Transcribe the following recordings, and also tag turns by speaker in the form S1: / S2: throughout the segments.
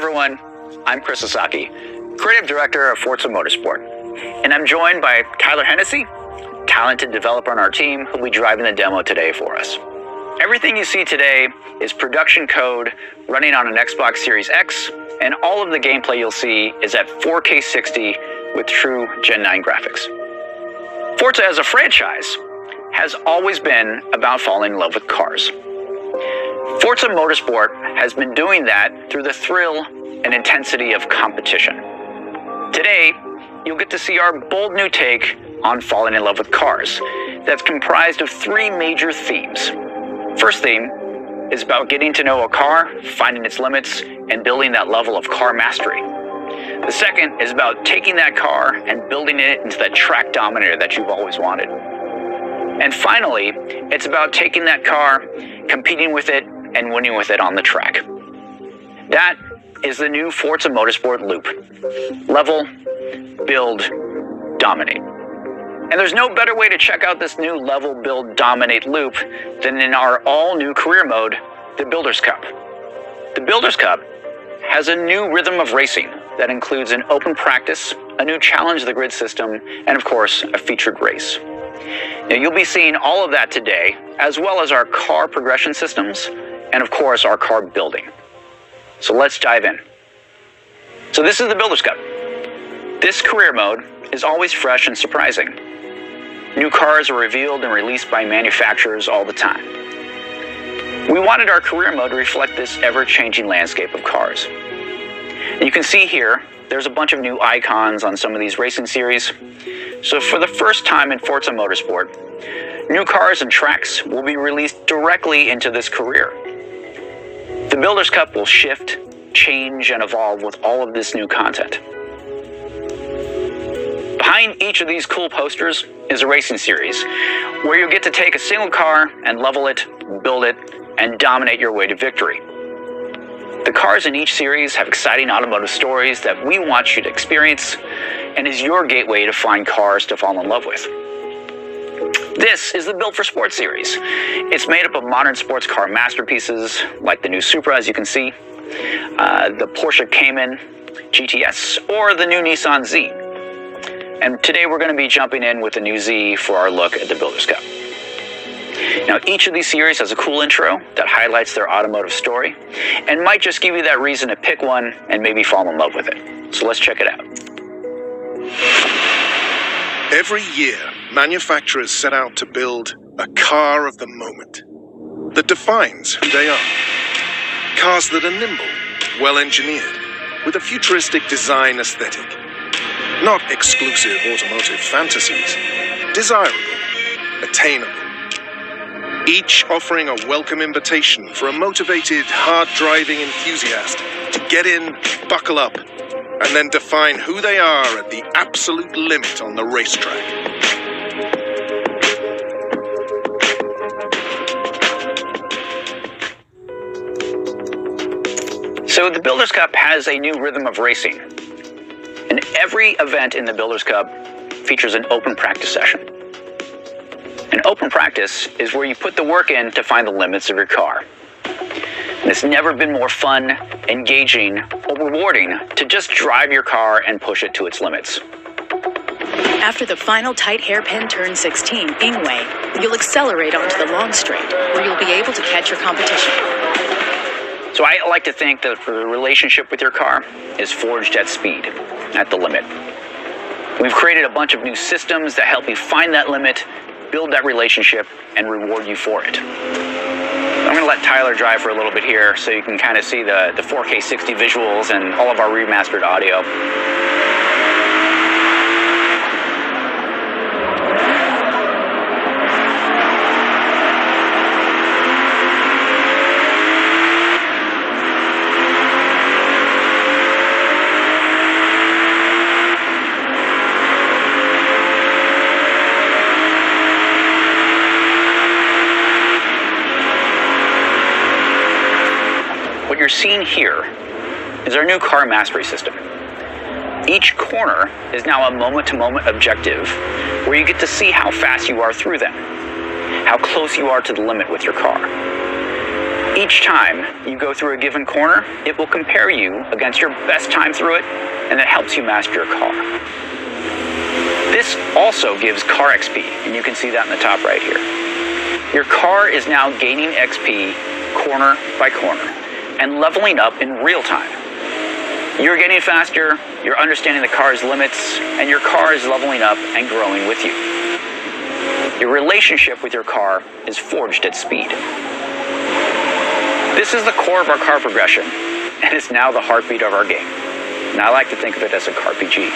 S1: everyone, I'm Chris Sasaki, Creative Director of Forza Motorsport, and I'm joined by Tyler Hennessy, talented developer on our team who'll be driving the demo today for us. Everything you see today is production code running on an Xbox Series X, and all of the gameplay you'll see is at 4K 60 with true Gen 9 graphics. Forza as a franchise has always been about falling in love with cars. Forza Motorsport has been doing that through the thrill and intensity of competition. Today, you'll get to see our bold new take on falling in love with cars that's comprised of three major themes. First theme is about getting to know a car, finding its limits, and building that level of car mastery. The second is about taking that car and building it into that track dominator that you've always wanted. And finally, it's about taking that car, competing with it, and winning with it on the track. That is the new Forza Motorsport loop. Level, build, dominate. And there's no better way to check out this new level, build, dominate loop than in our all-new career mode, the Builders Cup. The Builders Cup has a new rhythm of racing that includes an open practice, a new challenge to the grid system, and of course, a featured race. Now, you'll be seeing all of that today, as well as our car progression systems, and of course, our car building. So let's dive in. So this is the Builders Cup. This career mode is always fresh and surprising. New cars are revealed and released by manufacturers all the time. We wanted our career mode to reflect this ever-changing landscape of cars. And you can see here, there's a bunch of new icons on some of these racing series. So for the first time in Forza Motorsport, new cars and tracks will be released directly into this career. The Builders Cup will shift, change, and evolve with all of this new content. Behind each of these cool posters is a racing series where you'll get to take a single car and level it, build it, and dominate your way to victory. The cars in each series have exciting automotive stories that we want you to experience and is your gateway to find cars to fall in love with. This is the Built for Sports series. It's made up of modern sports car masterpieces like the new Supra, as you can see, the Porsche Cayman GTS, or the new Nissan Z. And today we're going to be jumping in with the new Z for our look at the Builders Cup. Now, each of these series has a cool intro that highlights their automotive story and might just give you that reason to pick one and maybe fall in love with it. So let's check it out.
S2: Every year, manufacturers set out to build a car of the moment that defines who they are. Cars that are nimble, well-engineered, with a futuristic design aesthetic. Not exclusive automotive fantasies, desirable, attainable. Each offering a welcome invitation for a motivated, hard-driving enthusiast to get in, buckle up, and then define who they are at the absolute limit on the racetrack.
S1: So the Builders Cup has a new rhythm of racing. And every event in the Builders Cup features an open practice session. An open practice is where you put the work in to find the limits of your car. And it's never been more fun, engaging, or rewarding to just drive your car and push it to its limits.
S3: After the final tight hairpin turn 16, Ingway, you'll accelerate onto the long straight, where you'll be able to catch your competition.
S1: So I like to think that the relationship with your car is forged at speed, at the limit. We've created a bunch of new systems that help you find that limit, build that relationship, and reward you for it. I'm going to let Tyler drive for a little bit here so you can kind of see the 4K 60 visuals and all of our remastered audio. What you're seeing here is our new car mastery system. Each corner is now a moment-to-moment objective where you get to see how fast you are through them, how close you are to the limit with your car. Each time you go through a given corner, it will compare you against your best time through it, and that helps you master your car. This also gives car XP, and you can see that in the top right here. Your car is now gaining XP corner by corner and leveling up in real time. You're getting faster, you're understanding the car's limits, and your car is leveling up and growing with you. Your relationship with your car is forged at speed. This is the core of our car progression, and it's now the heartbeat of our game. And I like to think of it as a CarPG.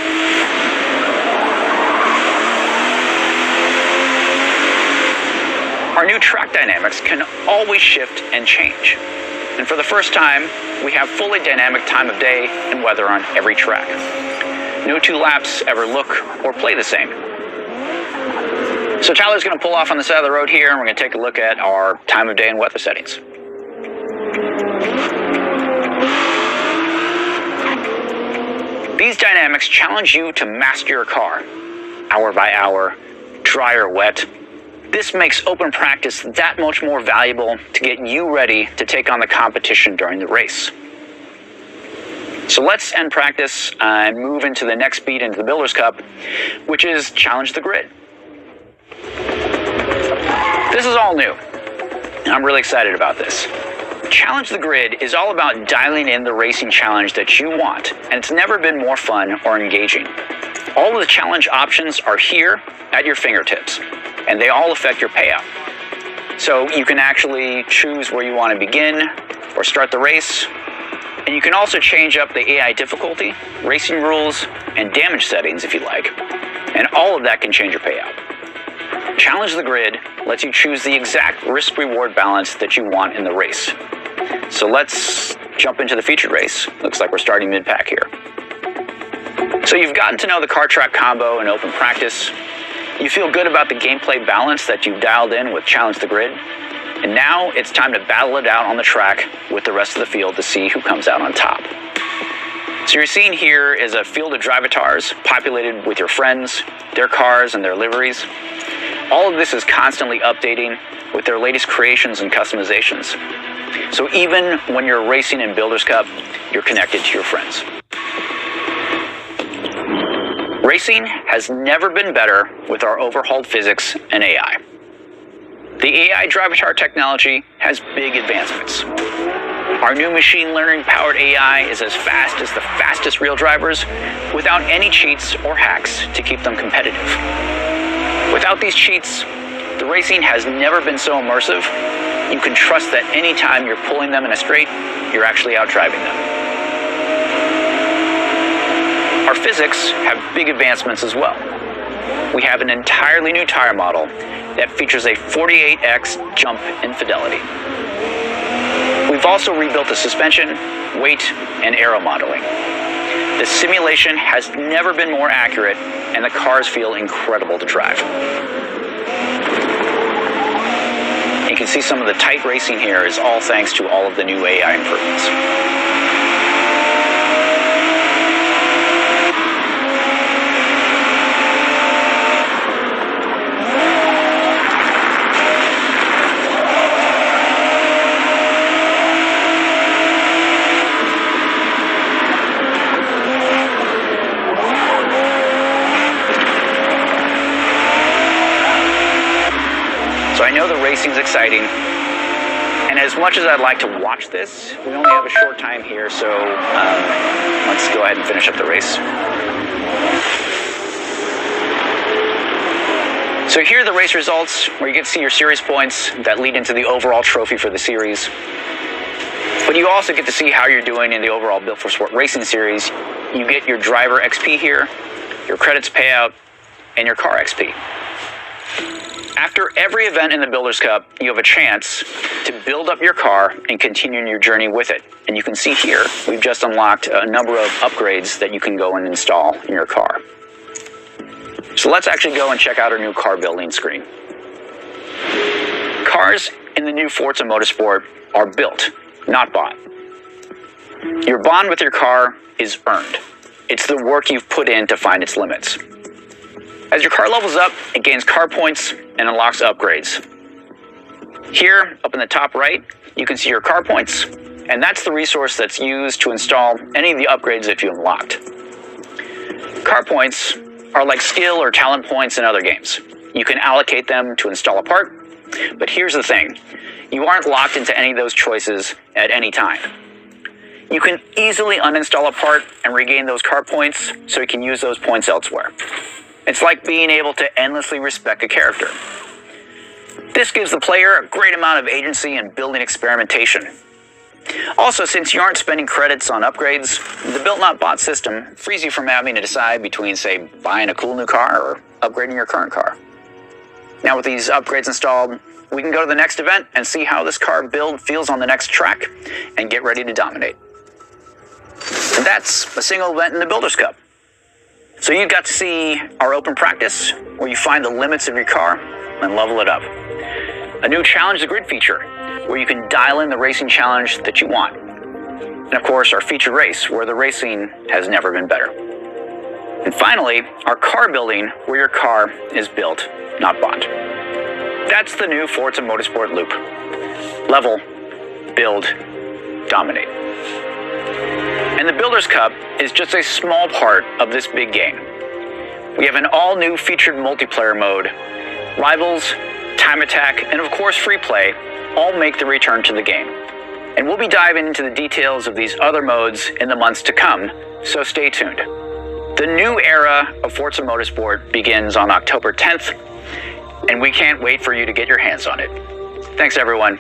S1: Our new track dynamics can always shift and change. And for the first time, we have fully dynamic time of day and weather on every track. No two laps ever look or play the same. So Tyler's going to pull off on the side of the road here, and we're going to take a look at our time of day and weather settings. These dynamics challenge you to master your car, hour by hour, dry or wet. This makes open practice that much more valuable to get you ready to take on the competition during the race. So let's end practice and move into the next beat into the Builders Cup, which is Challenge the Grid. This is all new, and I'm really excited about this. Challenge the Grid is all about dialing in the racing challenge that you want, and it's never been more fun or engaging. All of the challenge options are here at your fingertips, and they all affect your payout. So you can actually choose where you want to begin or start the race, and you can also change up the AI difficulty, racing rules, and damage settings if you like, and all of that can change your payout. Challenge the Grid lets you choose the exact risk-reward balance that you want in the race. So let's jump into the featured race. Looks like we're starting mid-pack here. So you've gotten to know the car-track combo in open practice. You feel good about the gameplay balance that you've dialed in with Challenge the Grid. And now it's time to battle it out on the track with the rest of the field to see who comes out on top. So you're seeing here is a field of drivatars populated with your friends, their cars, and their liveries. All of this is constantly updating with their latest creations and customizations. So even when you're racing in Builders Cup, you're connected to your friends. Racing has never been better with our overhauled physics and AI. The AI drivatar technology has big advancements. Our new machine learning powered AI is as fast as the fastest real drivers without any cheats or hacks to keep them competitive. Without these cheats, the racing has never been so immersive. You can trust that anytime you're pulling them in a straight, you're actually out driving them. Our physics have big advancements as well. We have an entirely new tire model that features a 48x jump in fidelity. We've also rebuilt the suspension, weight, and aero modeling. The simulation has never been more accurate, and the cars feel incredible to drive. You can see some of the tight racing here is all thanks to all of the new AI improvements. So I know the racing's exciting, and as much as I'd like to watch this, we only have a short time here, so let's go ahead and finish up the race. So here are the race results, where you get to see your series points that lead into the overall trophy for the series. But you also get to see how you're doing in the overall Built for Sport Racing Series. You get your driver XP here, your credits payout, and your car XP. After every event in the Builders Cup, you have a chance to build up your car and continue your journey with it. And you can see here, we've just unlocked a number of upgrades that you can go and install in your car. So let's actually go and check out our new car building screen. Cars in the new Forza Motorsport are built, not bought. Your bond with your car is earned. It's the work you've put in to find its limits. As your car levels up, it gains car points and unlocks upgrades. Here, up in the top right, you can see your car points, and that's the resource that's used to install any of the upgrades that you unlocked. Car points are like skill or talent points in other games. You can allocate them to install a part, but here's the thing. You aren't locked into any of those choices at any time. You can easily uninstall a part and regain those car points so you can use those points elsewhere. It's like being able to endlessly respec a character. This gives the player a great amount of agency and building experimentation. Also, since you aren't spending credits on upgrades, the Built Not Bought system frees you from having to decide between, say, buying a cool new car or upgrading your current car. Now with these upgrades installed, we can go to the next event and see how this car build feels on the next track and get ready to dominate. And that's a single event in the Builders Cup. So you got to see our open practice, where you find the limits of your car and level it up. A new Challenge the Grid feature, where you can dial in the racing challenge that you want. And of course, our featured race, where the racing has never been better. And finally, our car building, where your car is built, not bought. That's the new Forza Motorsport loop. Level, build, dominate. And the Builders Cup is just a small part of this big game. We have an all-new featured multiplayer mode. Rivals, time attack, and of course free play all make the return to the game. And we'll be diving into the details of these other modes in the months to come, so stay tuned. The new era of Forza Motorsport begins on October 10th, and we can't wait for you to get your hands on it. Thanks, everyone.